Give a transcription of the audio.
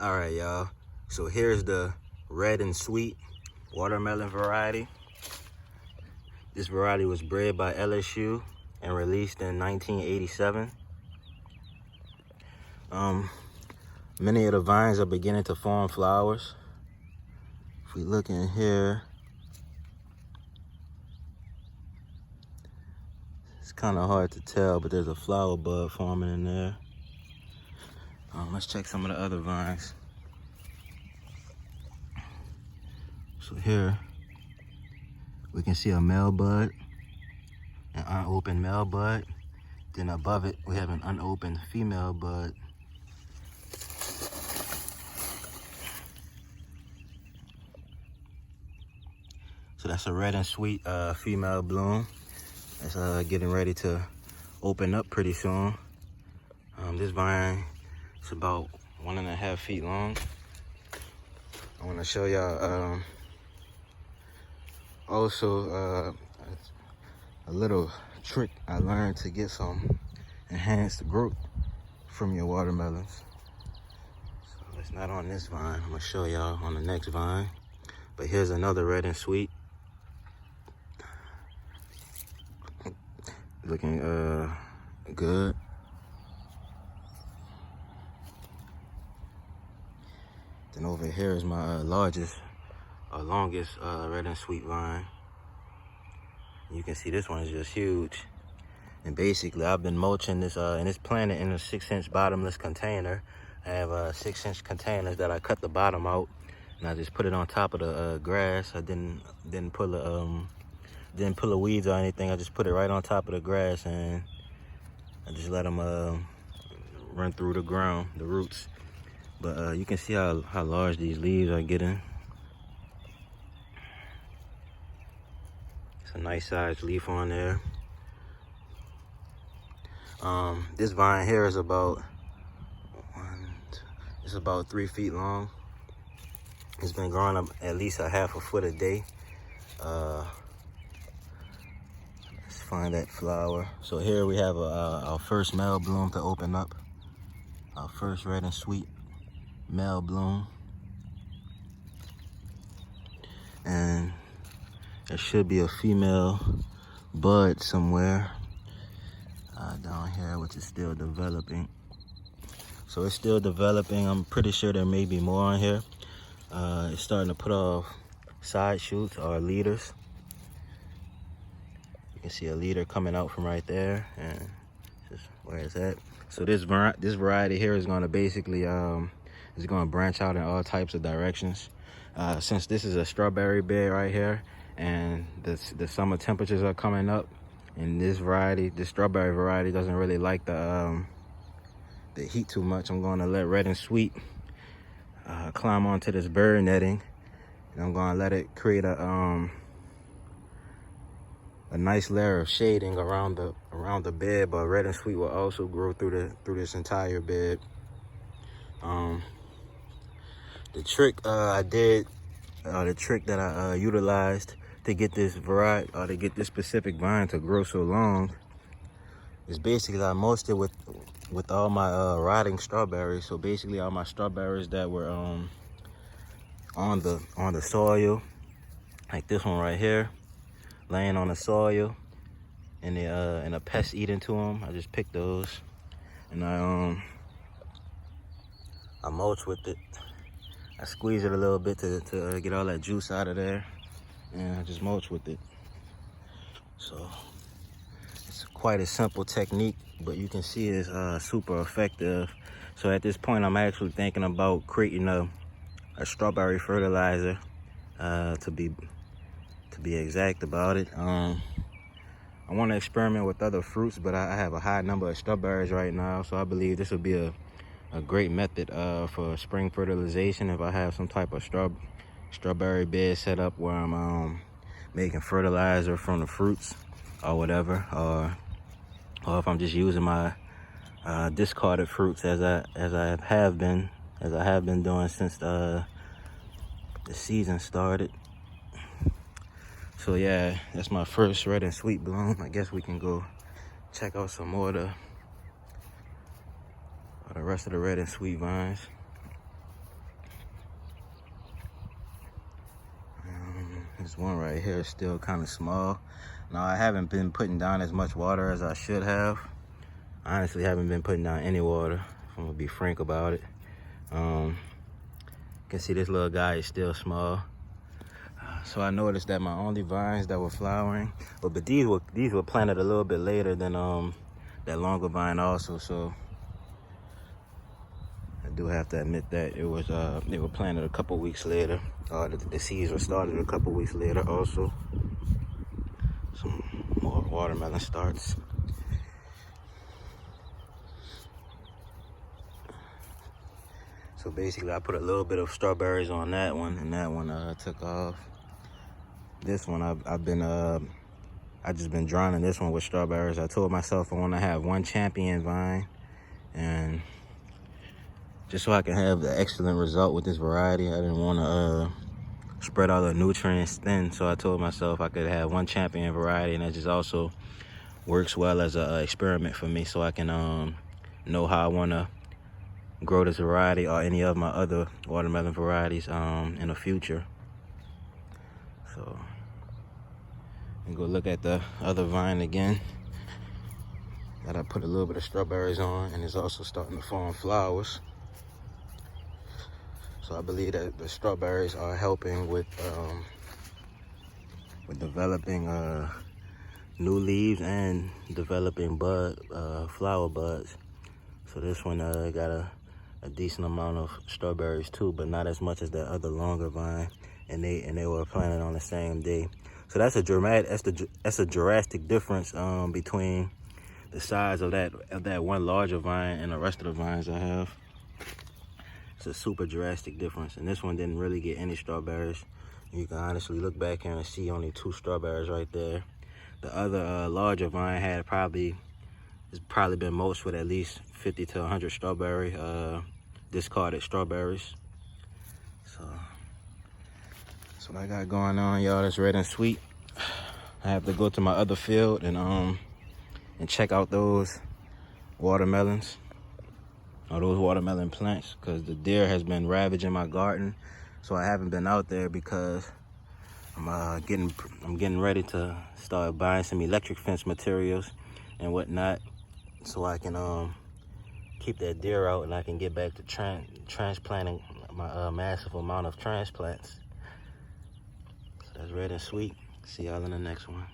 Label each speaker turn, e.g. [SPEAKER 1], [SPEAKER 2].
[SPEAKER 1] All right, y'all. So here's the red and sweet watermelon variety. This variety was bred by LSU and released in 1987. Many of the vines are beginning to form flowers. If we look in here, it's kind of hard to tell, but there's a flower bud forming in there. Let's check some of the other vines. So here, we can see a male bud, an unopened male bud. Then above it, we have an unopened female bud. So that's a red and sweet female bloom. It's getting ready to open up pretty soon. This vine is about 1.5 feet long. I want to show y'all also a little trick I learned to get some enhanced growth from your watermelons. So it's not on this vine. I'm gonna show y'all on the next vine. But here's another red and sweet. Looking good. Then over here is my longest red and sweet vine. You can see this one is just huge. And basically I've been mulching this and it's planted in a 6-inch bottomless container. I have 6-inch containers that I cut the bottom out and I just put it on top of the grass. I didn't pull the weeds or anything. I just put it right on top of the grass and I just let them run through the ground, the roots. But you can see how large these leaves are getting. It's a nice sized leaf on there. This vine here is about 3 feet long. It's been growing up at least a half a foot a day. Let's find that flower. So here we have our first male bloom to open up. Our first red and sweet male bloom. And there should be a female bud somewhere down here, which is still developing. So it's still developing. I'm pretty sure there may be more on here. It's starting to put off side shoots or leaders. You can see a leader coming out from right there, and just where is that? So this variety here is going to basically it's going to branch out in all types of directions. Since this is a strawberry bed right here, and the summer temperatures are coming up, and this strawberry variety doesn't really like the heat too much, I'm going to let red and sweet climb onto this bird netting, and I'm going to let it create a nice layer of shading around the bed. But red and sweet will also grow through this entire bed. The trick that I utilized to get this variety, or to get this specific vine to grow so long, is basically I mulched it with all my rotting strawberries. So basically all my strawberries that were on the soil, like this one right here, laying on the soil, and a pest eating to them. I just picked those, and I mulch with it. I squeeze it a little bit to get all that juice out of there, and I just mulch with it. So it's quite a simple technique, but you can see it's super effective. So at this point, I'm actually thinking about creating a strawberry fertilizer, to be exact about it. I want to experiment with other fruits, but I have a high number of strawberries right now, so I believe this would be a great method for spring fertilization if I have some type of strawberry bed set up where I'm making fertilizer from the fruits or whatever, or if I'm just using my discarded fruits as I have been doing since the season started. So yeah, that's my first red and sweet bloom. I guess we can go check out some more of the rest of the red and sweet vines. This one right here is still kind of small. Now, I haven't been putting down as much water as I should have. I honestly haven't been putting down any water, if I'm gonna be frank about it. You can see this little guy is still small. So I noticed that my only vines that were flowering, but these were planted a little bit later than that longer vine also. So I do have to admit that it was they were planted a couple weeks later. The seeds were started a couple weeks later also. Some more watermelon starts. So basically, I put a little bit of strawberries on that one, and that one took off. This one, I just been drowning this one with strawberries. I told myself I want to have one champion vine, and just so I can have the excellent result with this variety, I didn't want to spread all the nutrients thin. So I told myself I could have one champion variety, and that just also works well as an experiment for me, so I can know how I want to grow this variety or any of my other watermelon varieties in the future. So and go look at the other vine again that I put a little bit of strawberries on, and it's also starting to form flowers. So I believe that the strawberries are helping with developing new leaves and developing flower buds. So this one got a decent amount of strawberries too, but not as much as that other longer vine, and they were planted on the same day. So that's a drastic difference between the size of that one larger vine and the rest of the vines I have. It's a super drastic difference, and this one didn't really get any strawberries. You can honestly look back here and see only 2 strawberries right there. The other larger vine it's probably been mulched with at least 50 to 100 strawberry discarded strawberries. So that's what I got going on, y'all. That's red and sweet. I have to go to my other field and check out those watermelons, or those watermelon plants, because the deer has been ravaging my garden. So I haven't been out there because I'm getting ready to start buying some electric fence materials and whatnot, so I can keep that deer out, and I can get back to transplanting my massive amount of transplants. So that's red and sweet. See y'all in the next one.